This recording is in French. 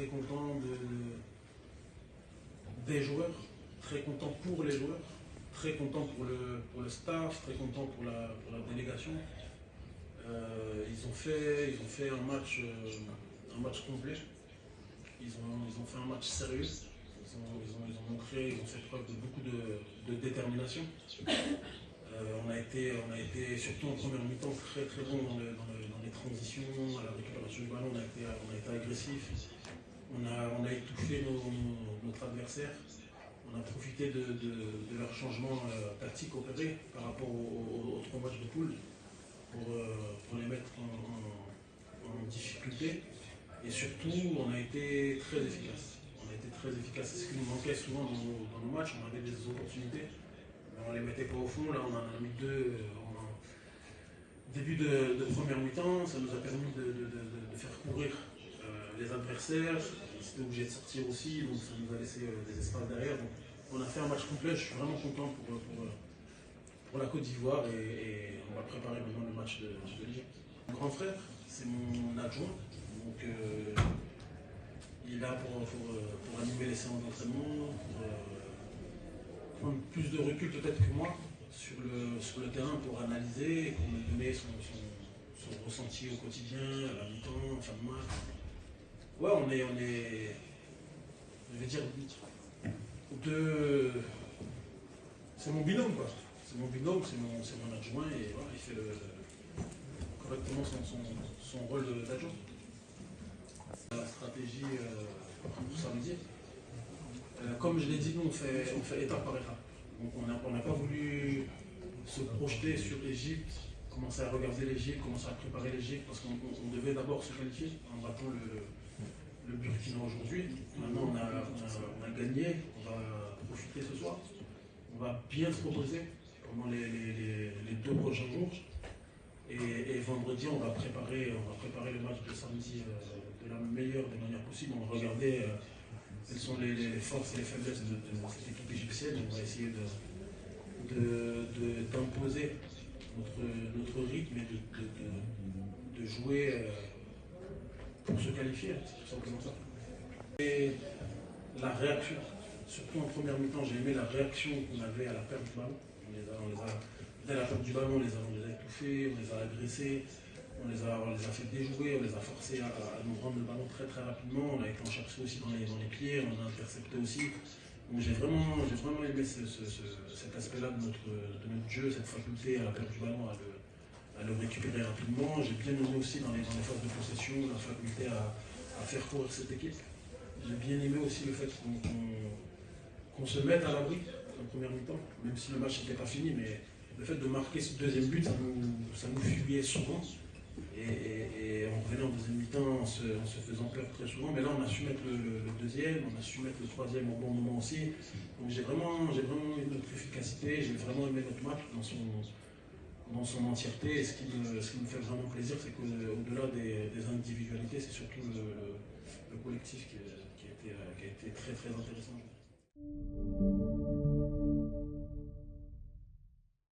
très content des joueurs, très content pour les joueurs, très content pour le staff, très content pour la délégation. Ils ont fait un match complet. Ils ont fait un match sérieux. Ils ont fait preuve de beaucoup de détermination. On a été, surtout en première mi-temps, très très bon dans les transitions, à la récupération du ballon. On a été agressif. On a étouffé notre adversaire. On a profité de leur changement tactique opéré par rapport aux 3 matchs de poule pour les mettre en difficulté. Et surtout, on a été très efficace. C'est ce qui nous manquait souvent dans nos matchs. On avait des opportunités, mais on ne les mettait pas au fond. Là, on en a mis 2 en début de première mi-temps. Ça nous a permis de faire courir les adversaires. Ils étaient obligés de sortir aussi, donc ça nous a laissé des espaces derrière. Donc, on a fait un match complet. Je suis vraiment content pour la Côte d'Ivoire et on va préparer maintenant le match de l'Égypte. Mon grand frère, c'est mon adjoint. Donc, il est là pour animer les séances d'entraînement, pour prendre plus de recul peut-être que moi sur le terrain pour analyser et pour me donner son ressenti au quotidien, à la mi-temps, en fin de match. Ouais, on est je vais dire, c'est mon binôme, quoi. C'est mon binôme, c'est mon adjoint et voilà, il fait correctement son rôle d'adjoint. La stratégie pour samedi, comme je l'ai dit, nous on fait étape par étape. Donc on n'a pas voulu se projeter sur l'Égypte, commencer à regarder l'Égypte, commencer à préparer l'Égypte, parce qu'on devait d'abord se qualifier en battant le Burkina aujourd'hui. Maintenant on a gagné, on va profiter ce soir. On va bien se reposer pendant les 2 prochains jours. Et vendredi, on va préparer le match de samedi de la meilleure des manières possibles. On va regarder quelles sont les forces et les faiblesses de cette équipe égyptienne. On va essayer d'imposer notre rythme et de jouer pour se qualifier. C'est tout simplement ça. Et la réaction, surtout en première mi-temps, j'ai aimé la réaction qu'on avait à la perte du ballon. Dès la perte du ballon, on les a étouffés, on les a agressés, on les a fait déjouer, on les a forcés à nous rendre le ballon très très rapidement. On a été en chercher aussi dans les pieds, on a intercepté aussi. Donc j'ai vraiment aimé cet aspect-là de notre jeu, cette faculté à la perte du ballon à le récupérer rapidement. J'ai bien aimé aussi dans les phases de possession la faculté à faire courir cette équipe. J'ai bien aimé aussi le fait qu'on se mette à l'abri en première mi-temps, même si le match n'était pas fini, mais le fait de marquer ce 2e but, ça nous fuyait souvent. Et on revenait en 2e mi-temps en se faisant peur très souvent. Mais là, on a su mettre le 2e, on a su mettre le 3e au bon moment aussi. Donc j'ai vraiment aimé notre efficacité, j'ai vraiment aimé notre match dans son entièreté. Et ce qui me fait vraiment plaisir, c'est qu'au-delà des individualités, c'est surtout le collectif qui a été très très intéressant.